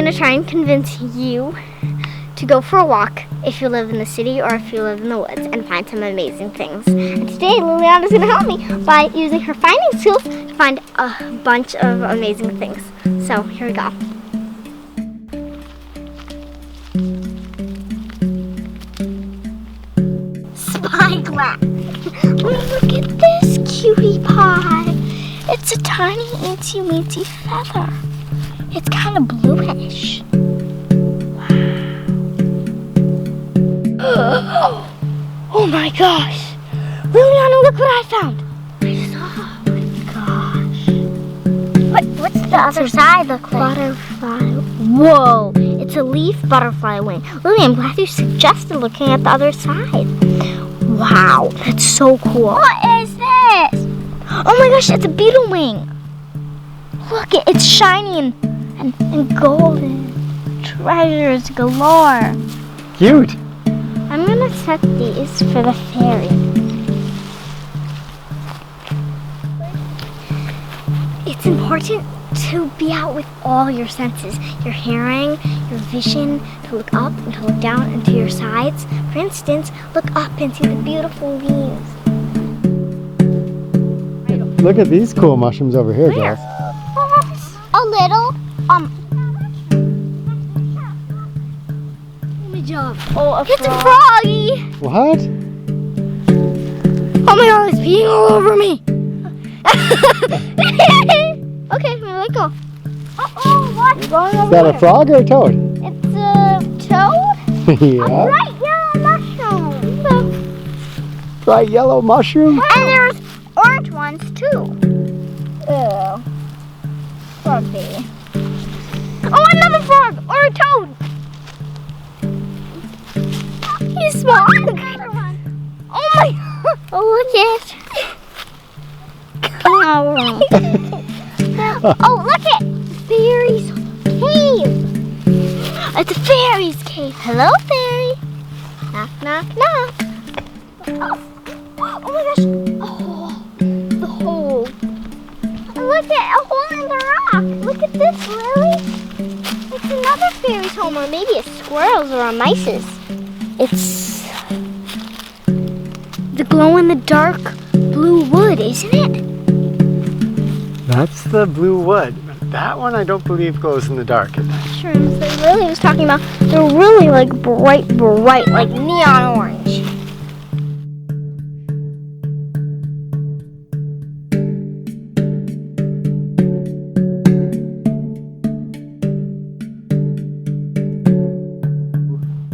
gonna try and convince you to go for a walk if you live in the city or if you live in the woods and find some amazing things. And today Liliana's gonna help me by using her finding skills to find a bunch of amazing things. So here we go. Spyglass. Look at this cutie pie. It's a tiny itsy weensy feather. It's kind of bluish. Oh my gosh! Liliana, look what I found! Oh my gosh. What's the other side look like? Butterfly. Whoa! It's a leaf butterfly wing. Lily, I'm glad you suggested looking at the other side. Wow, that's so cool. What is this? Oh my gosh, it's a beetle wing. Look, it's shiny and golden. Treasures galore. Cute. I'm gonna set these for the fairy. It's important to be out with all your senses. Your hearing, your vision, to look up and to look down and to your sides. For instance, look up and see the beautiful leaves. Look at these cool mushrooms over here, Where? Jess. A little, Oh, it's a froggy! What? Oh my god, it's peeing all over me! Okay, I'm gonna let go. Uh-oh, what? Is that a frog or a toad? It's a toad? Yeah. A bright yellow mushroom. Bright yellow mushroom? And there's orange ones too. Ew. Frog baby. Oh, another frog! Or a toad! He's small. Oh my! Oh, look at! Oh, look at fairy's cave. It's a fairy's cave. Hello, fairy. Knock, knock, knock. Oh my gosh! Oh, the hole. Look at a hole in the rock. Look at this, Lily. It's another fairy's home, or maybe a squirrel's or a mice's. It's the glow-in-the-dark blue wood, isn't it? That's the blue wood. That one I don't believe glows in the dark. Mushrooms that Lily was talking about, they're really like bright, like neon orange.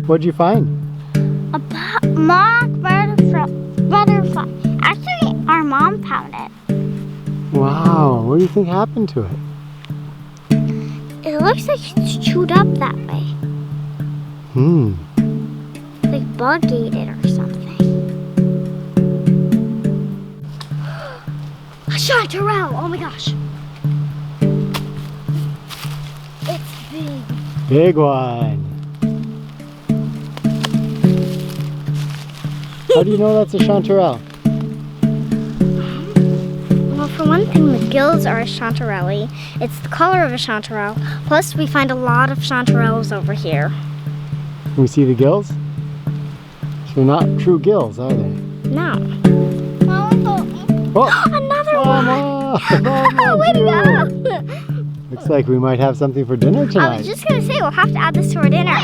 What'd you find? A mock butterfly. Actually, our mom found it. Wow, what do you think happened to it? It looks like it's chewed up that way. Like bug ate it or something. A chanterelle! Oh my gosh. It's big. Big one. How do you know that's a chanterelle? Well, for one thing, the gills are a chanterelle. It's the color of a chanterelle. Plus, we find a lot of chanterelles over here. Can we see the gills? So they're not true gills, are they? No. Oh! Another one! Mama, Way to go! Looks like we might have something for dinner I tonight. was just gonna say, we'll have to add this to our dinner.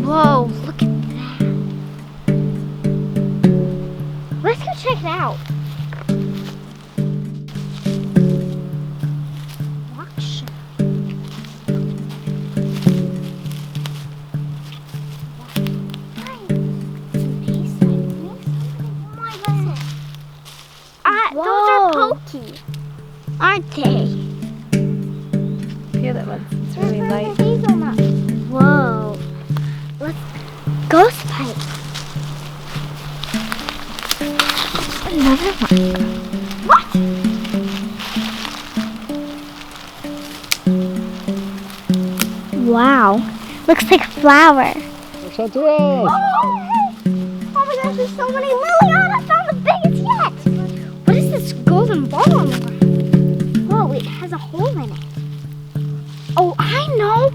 Whoa, look at that. Let's go check it out. Watch. Those are pokey, aren't they? The other one's it's really light. Whoa. Let's ghost pipe. Another one. What? Wow. Looks like flower. Chanterelle! Oh my gosh, there's so many. Liliana, I found the biggest yet. What is this golden ball on the ground? Whoa, it has a hole in it. Oh, I know.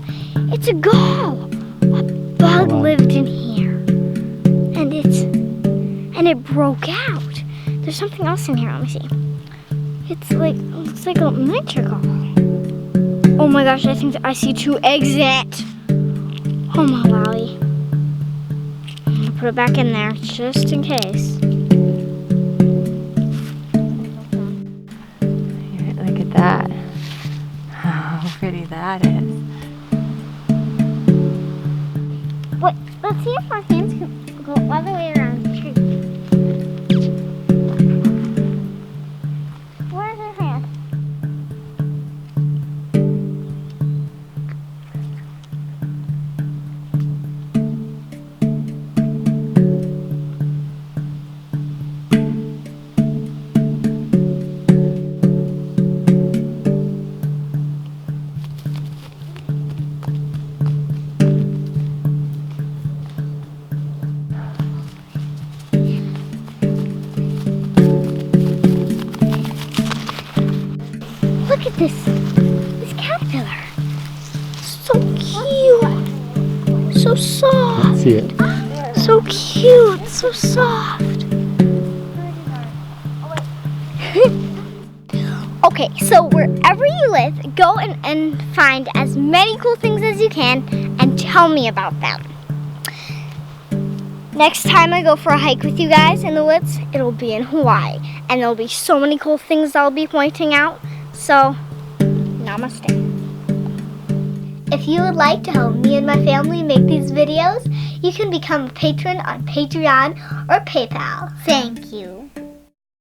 and it broke out. There's something else in here. Let me see. It looks like a miniature gull. Oh my gosh, I think I see 2 eggs in it. Oh my wowie. I'm gonna put it back in there just in case. Look at that. How pretty that is. Wait, let's see if our hands can go all the way around the tree. Where's our hand? Look at this caterpillar. So cute. So soft. Let's see it. So cute. So soft. Okay, so wherever you live, go and find as many cool things as you can and tell me about them. Next time I go for a hike with you guys in the woods, it'll be in Hawaii. And there'll be so many cool things I'll be pointing out. So, namaste. If you would like to help me and my family make these videos, you can become a patron on Patreon or PayPal. Thank you.